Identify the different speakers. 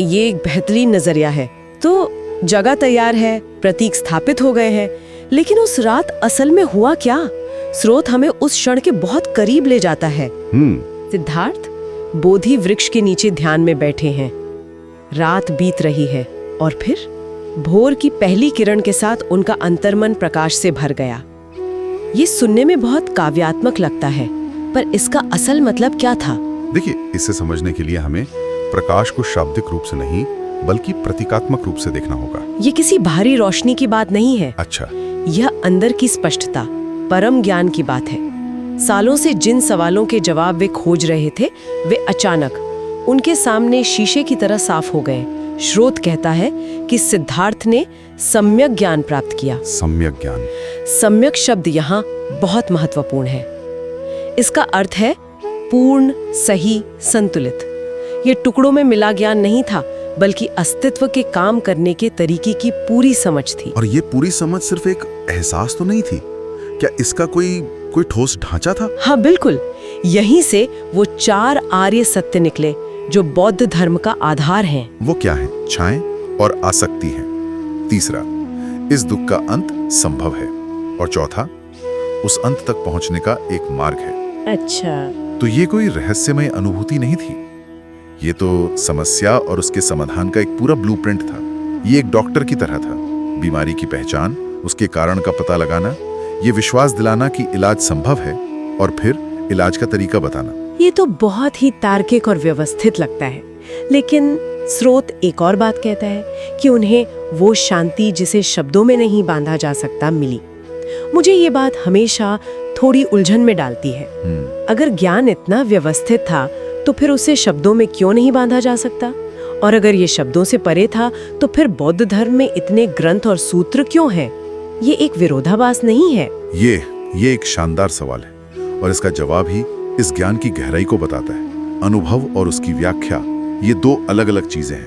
Speaker 1: ये एक बेहतरीन नजरिया है। तो जगह तैयार है, प्रतीक स्थापित हो गए हैं, लेकिन उस रात असल में हुआ क्या? स्रोत हमें उस क्षण के बहुत करीब ले जाता है। सिद्धार्थ बोधि वृक्ष के नीचे ध्यान में बैठे हैं। रात बीत रही है और फिर भोर की पहली किरण के साथ उनका अंतर्मन प्रकाश से भर गया। ये सुनने में बहुत काव्यात्मक लगता है, पर इसका असल मतलब क्या था?
Speaker 2: देखिए, इसे समझने के लिए हमें प्रकाश को शाब्दिक रूप से नहीं बल्कि प्रतीकात्मक रूप से देखना होगा।
Speaker 1: ये किसी बाहरी रोशनी की बात नहीं है।
Speaker 2: अच्छा।
Speaker 1: यह अंदर की स्पष्टता, परम ज्ञान की बात है। सालों से जिन सवालों के जवाब वे खोज रहे थे, वे अचानक उनके सामने शीशे की तरह साफ हो गए। स्रोत कहता है कि सिद्धार्थ ने सम्यक ज्ञान प्राप्त किया।
Speaker 2: सम्यक ज्ञान।
Speaker 1: सम्यक शब्द यहाँ बहुत महत्वपूर्ण है। इसका अर्थ है पूर्ण, सही, संतुलित। ये टुकड़ों में मिला ज्ञान नहीं था, बल्कि अस्तित्व के काम करने के तरीके की पूरी समझ थी।
Speaker 2: और ये पूरी समझ सिर्फ एक एहसास तो नहीं थी, क्या इसका कोई ठोस ढांचा था?
Speaker 1: हाँ बिल्कुल। यहीं से वो 4 आर्य सत्य निकले जो बौद्ध धर्म का आधार हैं।
Speaker 2: वो क्या है? छाएं और आसक्ति है। तीसरा, इस दुख का अंत संभव है। और चौथा, उस अंत तक पहुंचने का एक मार्ग है।
Speaker 1: अच्छा।
Speaker 2: तो ये कोई रहस्यमय अनुभूति नहीं थी, ये तो समस्या और उसके समाधान का एक पूरा ब्लूप्रिंट था। ये एक डॉक्टर की तरह था। बीमारी की पहचान, उसके कारण का पता लगाना, ये विश्वास दिलाना कि इलाज संभव है, और फिर इलाज का तरीका बताना।
Speaker 1: ये तो बहुत ही तार्किक और व्यवस्थित लगता है, लेकिन स्रोत एक और बात कहता है कि उन्हें वो शांति जिसे शब्दों में नहीं बांधा जा सकता मिली। मुझे ये बात हमेशा थोड़ी उलझन में डालती है। अगर ज्ञान इतना व्यवस्थित था, तो फिर उसे शब्दों में क्यों नहीं बांधा जा सकता? और अगर ये शब्दों से परे था, तो फिर बौद्ध धर्म में इतने ग्रंथ और सूत्र क्यों हैं? ये एक विरोधाभास नहीं है?
Speaker 2: ये एक शानदार सवाल है, और इसका जवाब ही इस ज्ञान की गहराई को बताता है। अनुभव और उसकी व्याख्या, ये 2 अलग अलग चीजें हैं।